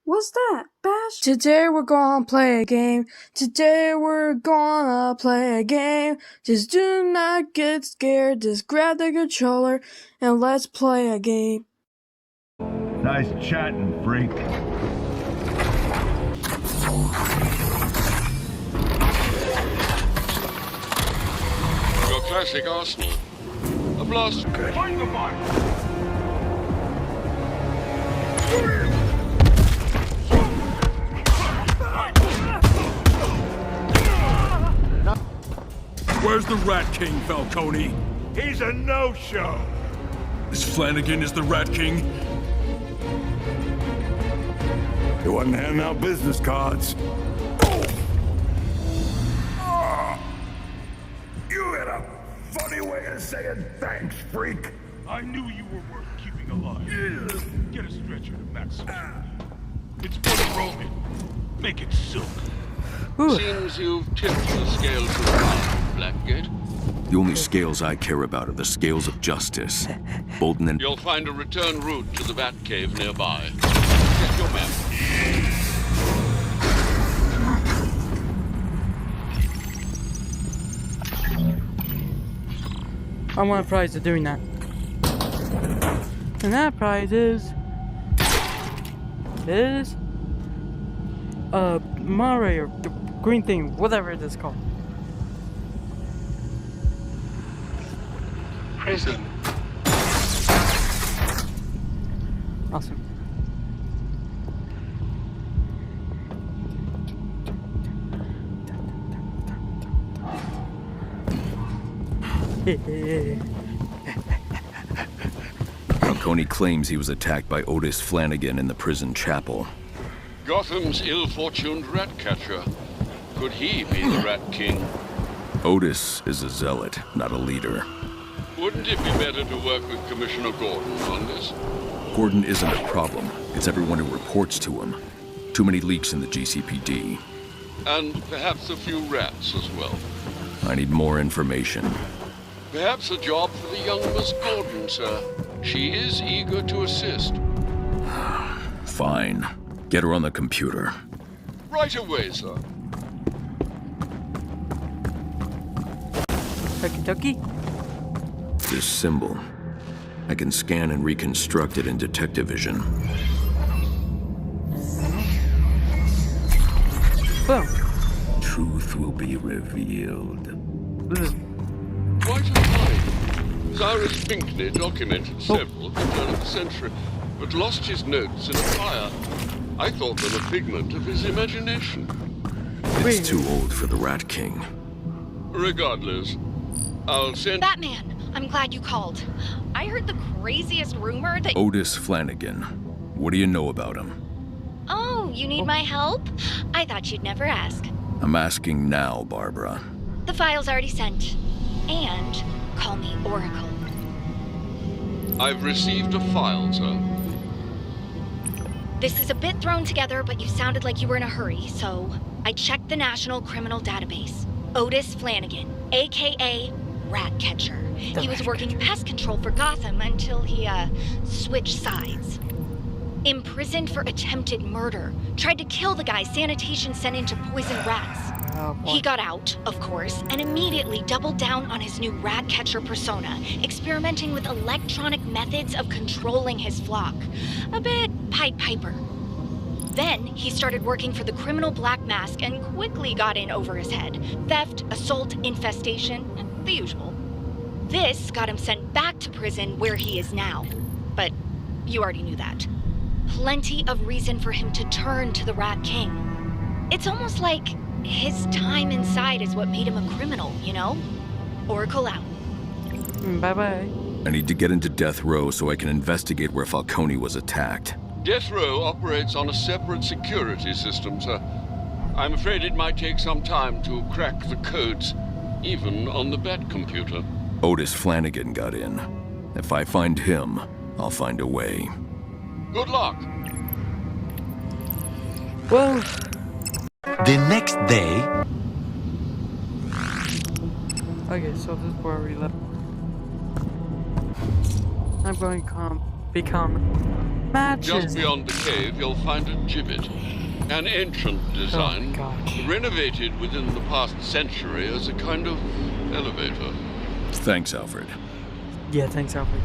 What's that, Bash? Today we're gonna play a game. Today we're gonna play a game. Just do not get scared. Just grab the controller and let's play a game. Nice chatting, freak. Your classic Arsenal. A blast. Find the bike! Where's the Rat King, Falcone? He's a no-show! This Flanagan is the Rat King? He wasn't handing out business cards. You had a funny way of saying thanks, freak. I knew you were worth keeping alive. Get a stretcher to Maxwell. It's for the Roman. Make it silk. Seems you've tipped the scales around, Blackgate. The only scales I care about are the scales of justice. Bolton and... You'll find a return route to the Batcave nearby. Check your map. I want a prize for doing that. And that prize is Mare, or the green thing, whatever it is called. Prison. Awesome. Falcone claims he was attacked by Otis Flanagan in the prison chapel. Gotham's ill-fortuned rat catcher. Could he be the Rat King? Otis is a zealot, not a leader. Wouldn't it be better to work with Commissioner Gordon on this? Gordon isn't a problem. It's everyone who reports to him. Too many leaks in the GCPD. And perhaps a few rats as well. I need more information. Perhaps a job for the young Miss Gordon, sir. She is eager to assist. Fine. Get her on the computer. Right away, sir. Kentucky? This symbol. I can scan and reconstruct it in Detective Vision. Boom. Truth will be revealed. Quite a find. Cyrus Pinckney documented several at the turn of the century, but lost his notes in a fire. I thought them a figment of his imagination. It's too old for the Rat King. Regardless, I'll send... Batman, I'm glad you called. I heard the craziest rumor that... Otis Flanagan. What do you know about him? Oh, you need my help? I thought you'd never ask. I'm asking now, Barbara. The file's already sent. And call me Oracle. I've received a file, sir. This is a bit thrown together, but you sounded like you were in a hurry, so I checked the National Criminal Database. Otis Flanagan, a.k.a. Ratcatcher. He was working pest control for Gotham until he, switched sides. Imprisoned for attempted murder. Tried to kill the guy sanitation sent in to poison rats. He got out, of course, and immediately doubled down on his new Ratcatcher persona, experimenting with electronic methods of controlling his flock. A bit Pied Piper. Then he started working for the criminal Black Mask and quickly got in over his head. Theft, assault, infestation, the usual. This got him sent back to prison where he is now. But you already knew that. Plenty of reason for him to turn to the Rat King. It's almost like his time inside is what made him a criminal, you know? Oracle out. Bye-bye. I need to get into Death Row so I can investigate where Falcone was attacked. Death Row operates on a separate security system, sir. I'm afraid it might take some time to crack the codes, even on the Bat computer. Otis Flanagan got in. If I find him, I'll find a way. Good luck. Well, The next day... okay, so this is where we left. I'm going to become Matches. Just beyond the cave, you'll find a gibbet. An ancient design, gosh. renovated within the past century as a kind of elevator. Thanks, Alfred. Yeah, thanks, Alfred.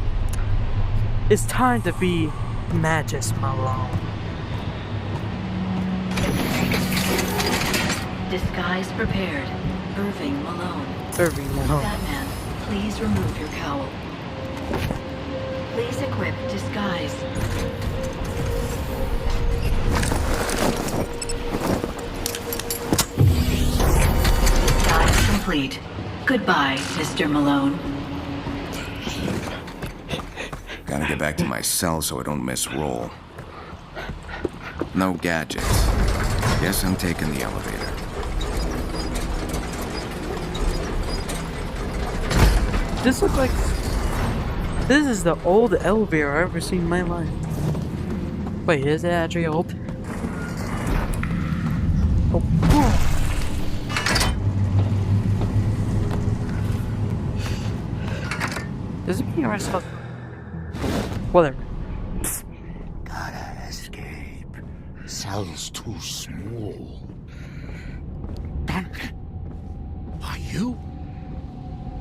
It's time to be Magus Malone. Disguise prepared. Irving Malone. Irving Malone. Batman, please remove your cowl. Please equip disguise. Disguise complete. Goodbye, Mr. Malone. Gotta get back to my cell so I don't miss roll. No gadgets. Guess I'm taking the elevator. This looks like... This is the old elevator I've ever seen in my life. Wait, is it actually old? Oh. Does it mean I saw... Whatever. Gotta escape. Cell's too small. Batman, are you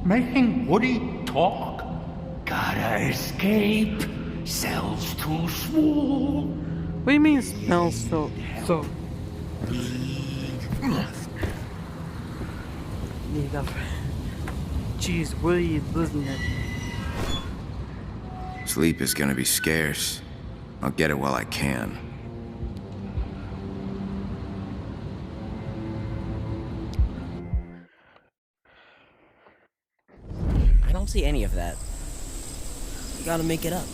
making Woody talk? Gotta escape. Cell's too small. What do you mean it smells so... Need up. Jeez, what are you listening at? Sleep is gonna be scarce. I'll get it while I can. I don't see any of that. You gotta make it up.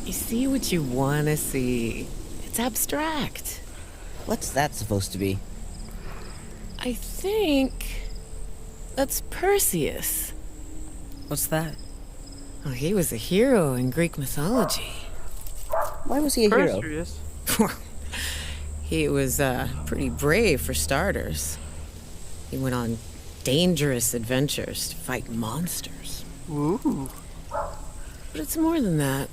You see what you want to see. It's abstract. What's that supposed to be? I think that's Perseus. What's that? Well, he was a hero in Greek mythology. Why was he a hero? Perseus? He was pretty brave for starters. He went on dangerous adventures to fight monsters. Ooh. But it's more than that.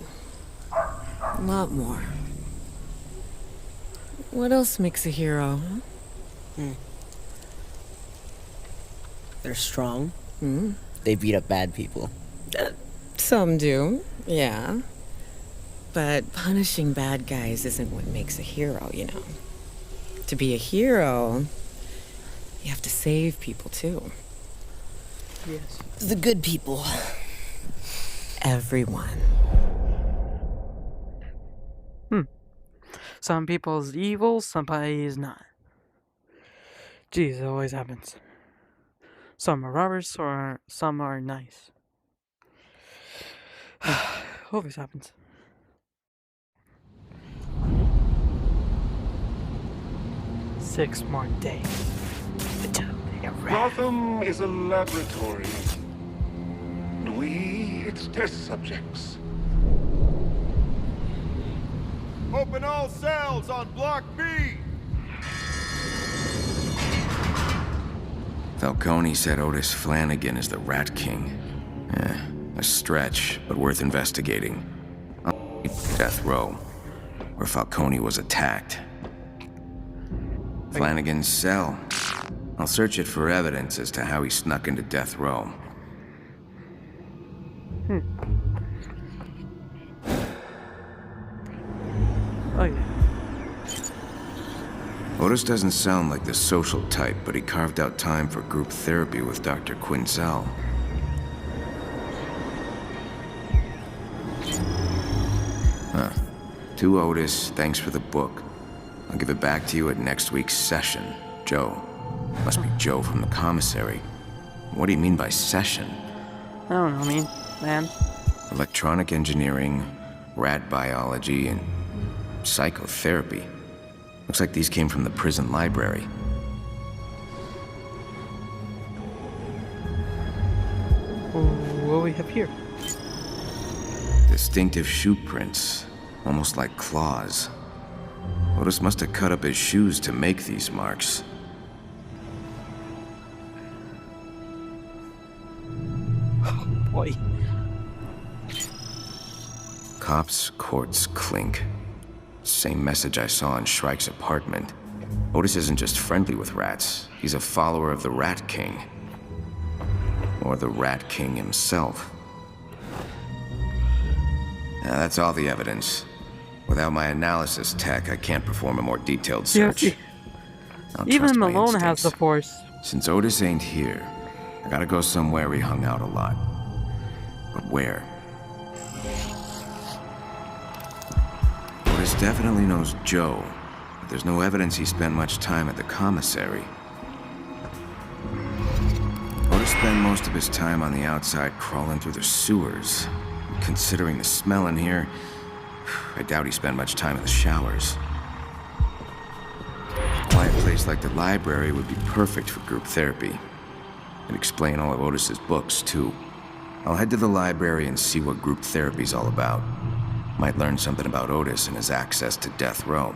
A lot more. What else makes a hero? They're strong. Hmm? They beat up bad people. Some do, yeah. But punishing bad guys isn't what makes a hero, you know. To be a hero, you have to save people too. Yes. The good people. Everyone. Some people is evil, somebody is not. Jeez, it always happens. Some are robbers, or some are nice. Always happens. Six more days until they arrive. Gotham is a laboratory. And we, its test subjects. Open all cells on Block B! Falcone said Otis Flanagan is the Rat King. A stretch, but worth investigating. Death Row, where Falcone was attacked. Flanagan's cell. I'll search it for evidence as to how he snuck into Death Row. Oh yeah. Otis doesn't sound like the social type, but he carved out time for group therapy with Dr. Quinzel. To Otis, thanks for the book. I'll give it back to you at next week's session. Joe. Must be Joe from the commissary. What do you mean by session? I don't know, man. Electronic engineering, rat biology, and psychotherapy. Looks like these came from the prison library. What do we have here? Distinctive shoe prints, almost like claws. Otis must have cut up his shoes to make these marks. Boy. Cops' courts clink. Same message I saw in Shrike's apartment. Otis isn't just friendly with rats, he's a follower of the Rat King. Or the Rat King himself. Now, that's all the evidence. Without my analysis tech, I can't perform a more detailed search. I'll trust Even my Malone has instincts. the Force. Since Otis ain't here, I gotta go somewhere he hung out a lot. But where? Otis definitely knows Joe, but there's no evidence he spent much time at the commissary. Otis spent most of his time on the outside crawling through the sewers. Considering the smell in here, I doubt he spent much time in the showers. A quiet place like the library would be perfect for group therapy. And explain all of Otis's books, too. I'll head to the library and see what group therapy's all about. Might learn something about Otis and his access to death row.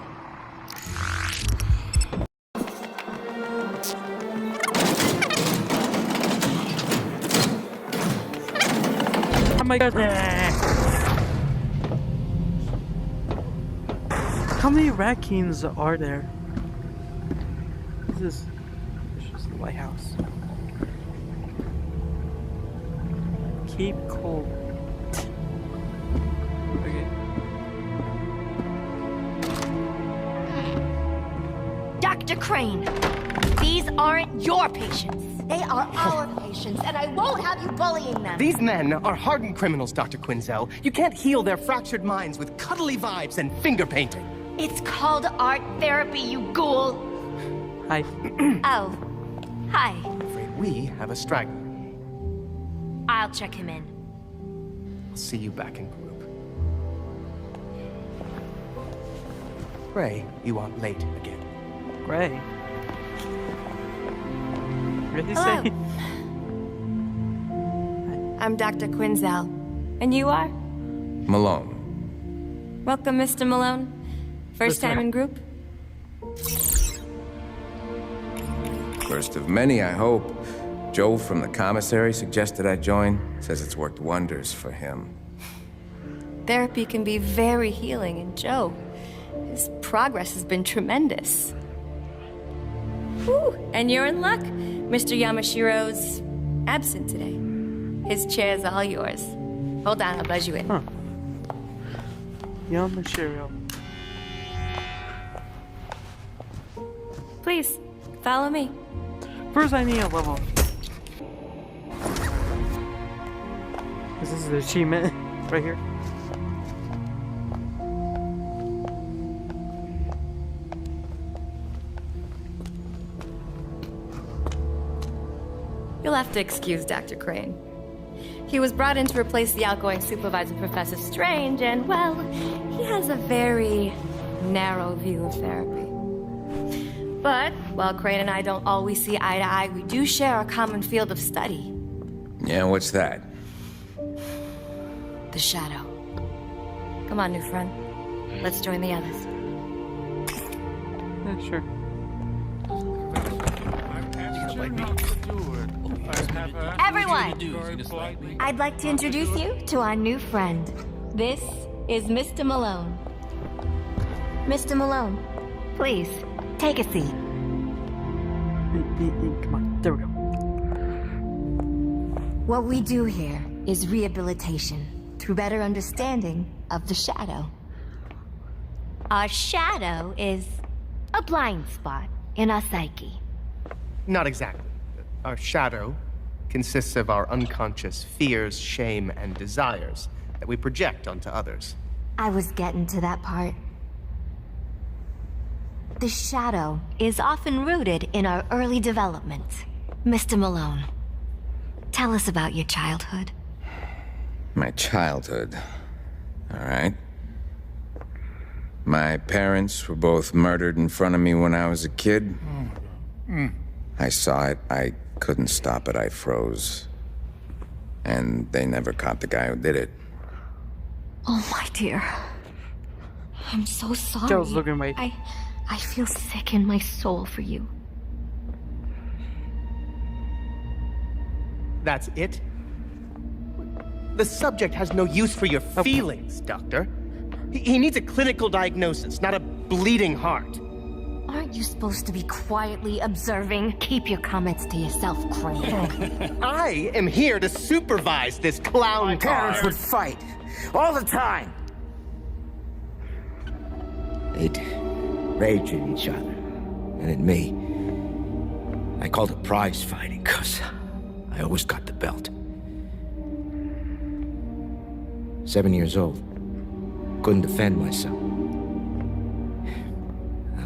Oh my god. How many Rat Kings are there? This is just the lighthouse. Cape Cold. Okay. Dr. Crane, these aren't your patients. They are our patients, and I won't have you bullying them. These men are hardened criminals, Dr. Quinzel. You can't heal their fractured minds with cuddly vibes and finger painting. It's called art therapy, you ghoul. Hi. Oh, hi. I'm afraid we have a straggler. I'll check him in. I'll see you back in group. Ray, you aren't late again. Gray. What did he Hello. say? I'm Dr. Quinzel. And you are? Malone. Welcome, Mr. Malone. First time in group? First of many, I hope. Joe from the commissary suggested I join. Says it's worked wonders for him. Therapy can be very healing, and Joe, his progress has been tremendous. Whew, and you're in luck. Mr. Yamashiro's absent today. His chair's all yours. Hold on, I'll buzz you in. Huh. Yamashiro. Please, follow me. First, I need a level. This is the achievement right here. You'll have to excuse Dr. Crane. He was brought in to replace the outgoing supervisor, Professor Strange, and, well, he has a very narrow view of therapy. But, while Crane and I don't always see eye to eye, we do share a common field of study. Yeah, what's that? The Shadow. Come on, new friend. Let's join the others. Yeah, sure. Everyone! I'd like to introduce you to our new friend. This is Mr. Malone. Mr. Malone, please, take a seat. Come on, there we go. What we do here is rehabilitation through better understanding of the shadow. Our shadow is a blind spot in our psyche. Not exactly. Our shadow consists of our unconscious fears, shame, and desires that we project onto others. I was getting to that part. The shadow is often rooted in our early development. Mr. Malone, tell us about your childhood. My childhood. All right. My parents were both murdered in front of me when I was a kid. I saw it. I couldn't stop it. I froze. And they never caught the guy who did it. Oh, my dear. I'm so sorry. Joe's looking right. I feel sick in my soul for you. That's it? The subject has no use for your feelings, Doctor. He needs a clinical diagnosis, not a bleeding heart. Aren't you supposed to be quietly observing? Keep your comments to yourself, Crane. I am here to supervise this clown My parents car. would fight all the time. They'd rage at each other and at me. I called it prize fighting because I always got the belt. 7 years old. Couldn't defend myself.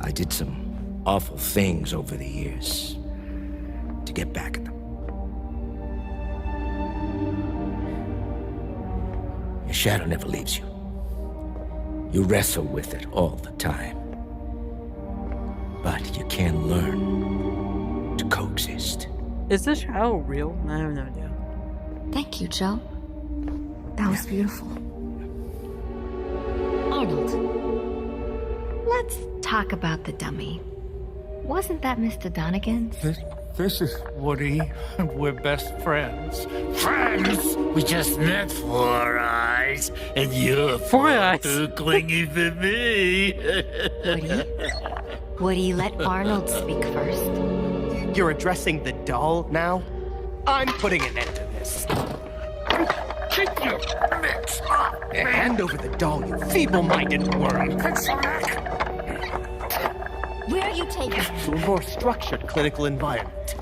I did some awful things over the years to get back at them. Your shadow never leaves you. You wrestle with it all the time. But you can learn to coexist. Is this shadow real? I have no idea. Thank you, Joe. That was beautiful. Arnold, let's talk about the dummy. Wasn't that Mr. Donegan's? This is Woody. We're best friends. Friends? We just met, Four Eyes, and you're far too clingy for me. Woody, let Arnold speak first. You're addressing the doll now? I'm putting an end to this. Keep your mitts up! Hand over the doll, you feeble-minded worm. Where are you taking? To a more structured clinical environment.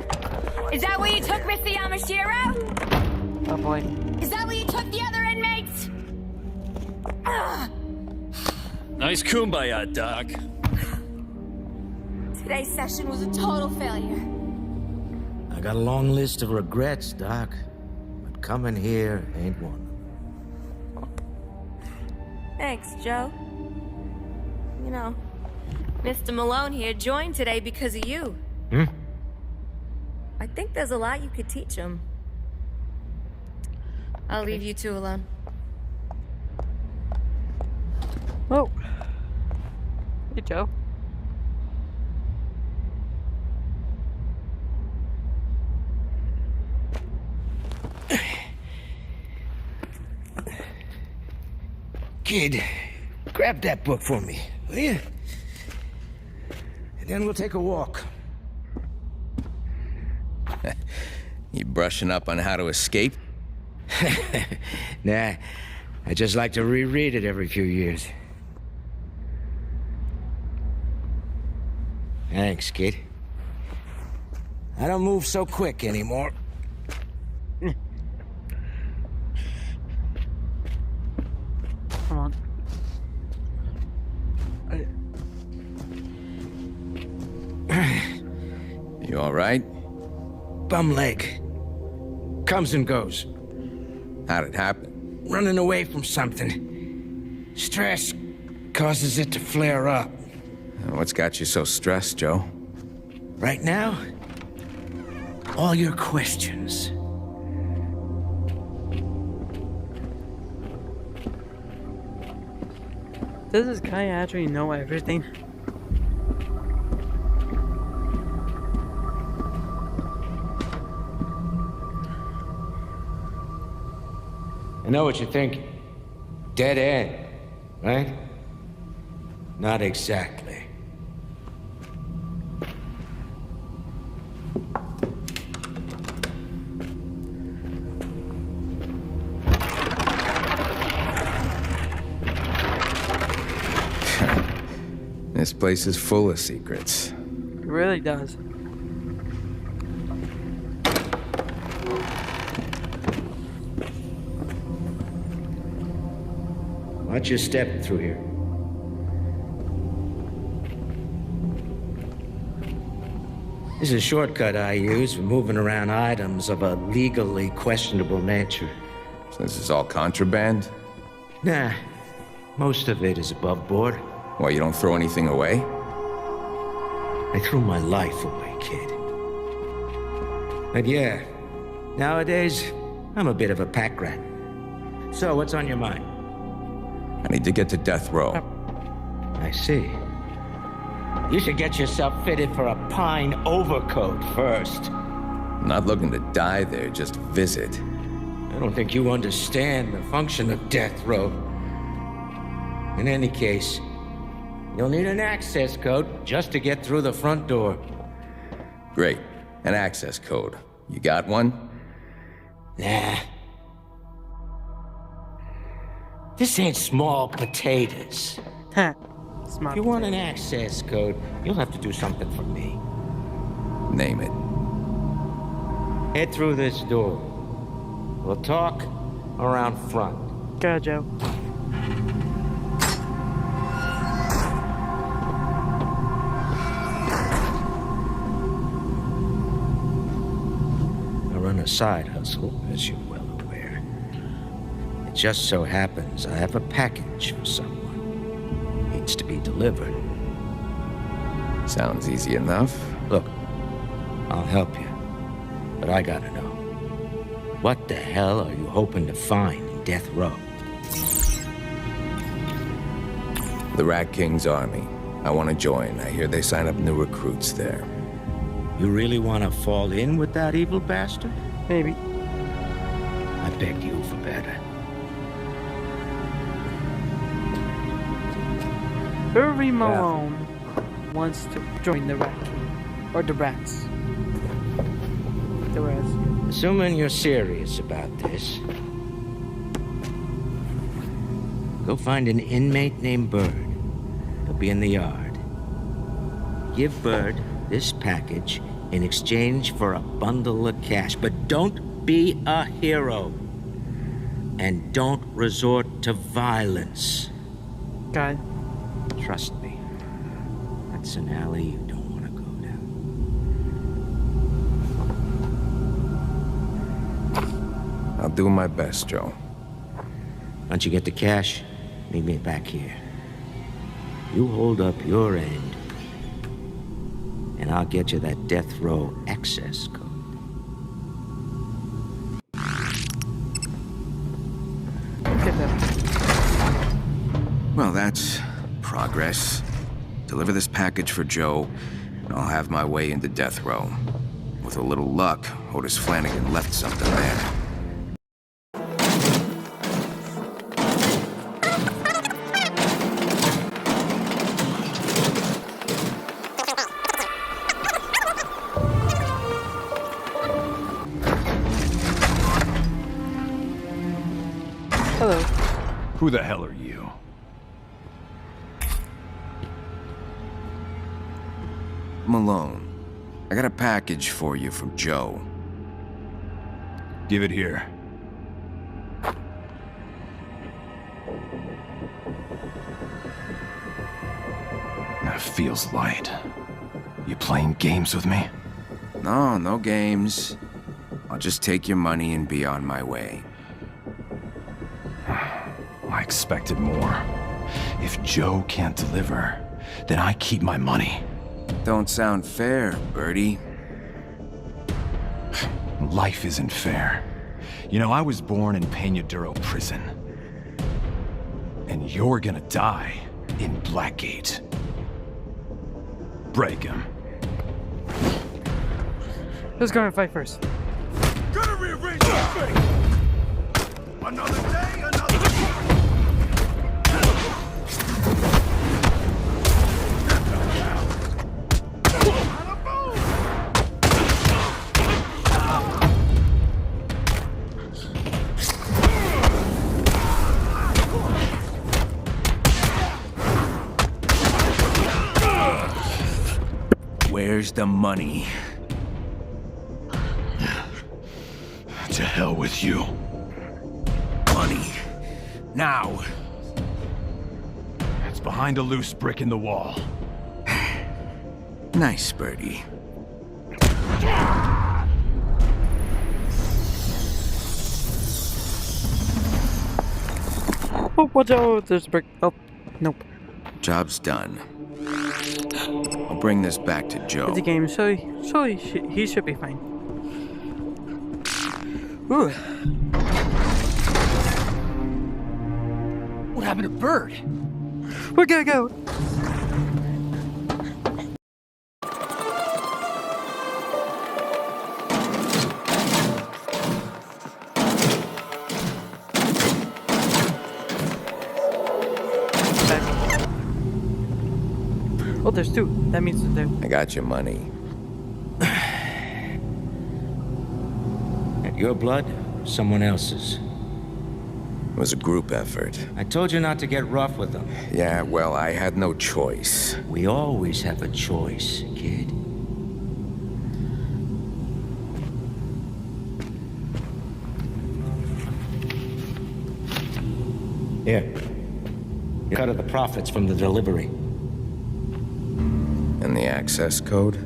Is that where you took Mr. Yamashiro? Oh boy. Is that where you took the other inmates? Nice kumbaya, Doc. Today's session was a total failure. I got a long list of regrets, Doc. But coming here ain't one. Thanks, Joe. You know, Mr. Malone here joined today because of you. I think there's a lot you could teach him. I'll leave you two alone. Oh. Hey, Joe. Kid, grab that book for me, will you? And then we'll take a walk. You brushing up on how to escape? Nah, I just like to reread it every few years. Thanks, kid. I don't move so quick anymore. Come on. You all right? Bum leg. Comes and goes. How'd it happen? Running away from something. Stress causes it to flare up. What's got you so stressed, Joe? Right now, all your questions. Does this guy actually know everything? I know what you're thinking. Dead end, right? Not exactly. This place is full of secrets. It really does. Watch your step through here. This is a shortcut I use for moving around items of a legally questionable nature. So this is all contraband? Nah, most of it is above board. Why, you don't throw anything away? I threw my life away, kid. But yeah, nowadays, I'm a bit of a pack rat. So, what's on your mind? I need to get to death row. I see. You should get yourself fitted for a pine overcoat first. I'm not looking to die there, just visit. I don't think you understand the function of death row. In any case, you'll need an access code just to get through the front door. Great. An access code. You got one? Nah. This ain't small potatoes. Smart. If you want an access code, you'll have to do something for me. Name it. Head through this door. We'll talk around front. Go, Joe. I run a side hustle, as you're well aware. It just so happens I have a package for someone. Needs to be delivered. Sounds easy enough. Look, I'll help you. But I gotta know. What the hell are you hoping to find in Death Row? The Rat King's army. I want to join. I hear they sign up new recruits there. You really want to fall in with that evil bastard? Maybe. I beg you for better. Irving Malone wants to join the Rat King. Or the Rats. The Rats. Assuming you're serious about this, go find an inmate named Bird. He'll be in the yard. Give Bird this package in exchange for a bundle of cash. But don't be a hero. And don't resort to violence. God. Trust me. That's an alley you don't want to go down. I'll do my best, Joe. Once you get the cash, meet me back here. You hold up your end, and I'll get you that Death Row access code. Well, that's progress. Deliver this package for Joe, and I'll have my way into Death Row. With a little luck, Otis Flanagan left something there. Hello. Who the hell are you? Malone. I got a package for you from Joe. Give it here. That feels light. You playing games with me? No, no games. I'll just take your money and be on my way. I expected more. If Joe can't deliver, then I keep my money. Don't sound fair, Birdie. Life isn't fair. You know, I was born in Peñadero prison. And you're gonna die in Blackgate. Break him. Who's going to fight first? Gotta rearrange your fate! Another day, another... Where's the money? To hell with you. Money. Now. It's behind a loose brick in the wall. Nice, Birdie. Oh, watch out! There's a brick. Oh, nope. Job's done. I'll bring this back to Joe. It's a game, so he should be fine. Ooh. What happened to Bird? We're gonna go. Oh, there's two. That means that I got your money. Your blood, someone else's. It was a group effort. I told you not to get rough with them. Yeah, well, I had no choice. We always have a choice, kid. Here. You cut of the profits from the delivery. And the access code?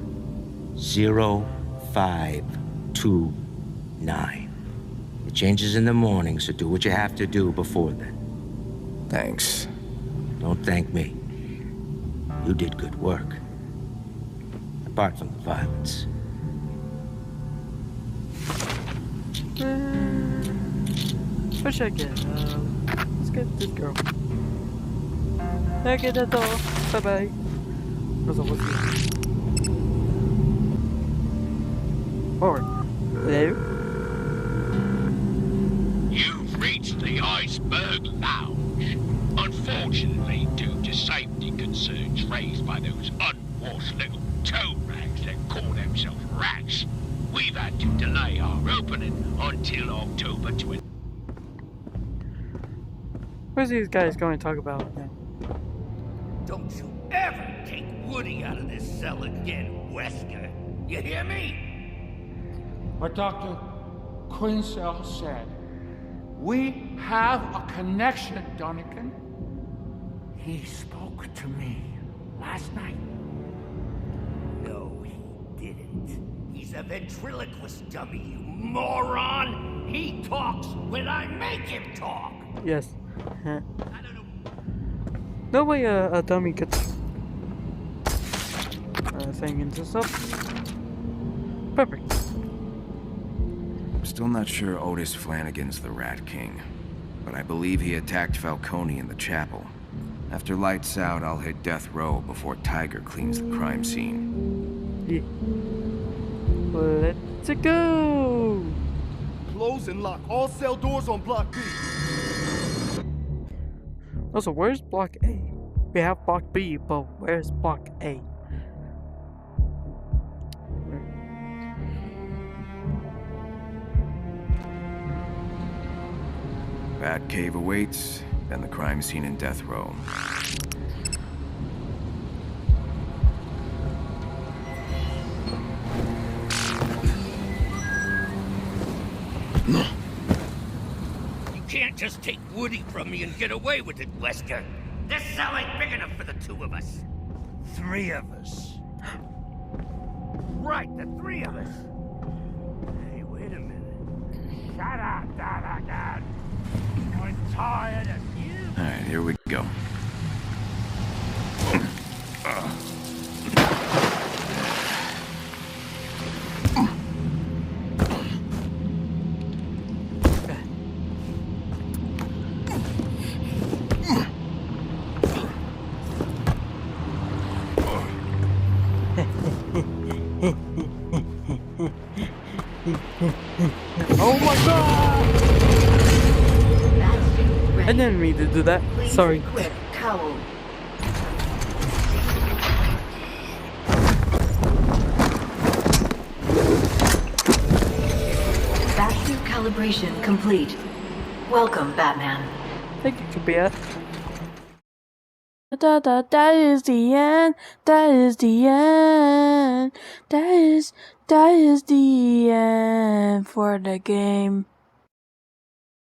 0529. It changes in the morning, so do what you have to do before then. Thanks. Don't thank me. You did good work. Apart from the violence. what should I get? Let's get this girl. Okay, that's all. Bye bye. That's all. What's this? Forward. Hello? You've reached the Iceberg Lounge. Unfortunately, due to safety concerns raised by those unwashed little toe rags that call themselves rats, we've had to delay our opening until October 20. What's these guys going to talk about now? Don't you ever take Woody out of this cell again, Wesker. You hear me? What Dr. Quinzel said. We have a connection, Donegan. He spoke to me last night. No, he didn't. He's a ventriloquist dummy, you moron! He talks when I make him talk! Yes. No way a dummy could saying into stuff. Perfect. I'm still not sure Otis Flanagan's the Rat King, but I believe he attacked Falcone in the chapel. After lights out, I'll hit death row before Tiger cleans the crime scene. Yeah. Let's go! Close and lock all cell doors on Block B. Also, where's Block A? We have Block B, but where's Block A? Batcave awaits, then the crime scene in death row. You can't just take Woody from me and get away with it, Wesker. This cell ain't big enough for the two of us. Three of us. Right, the three of us. Hey, wait a minute. Shut up, Donegan. I'm tired of you. Alright, here we go. Oh my god! I didn't mean to do that. Sorry. Equip cowl. Batsuit calibration complete. Welcome, Batman. Thank you, Kabia. That is the end. That is the end. That is the end for the game.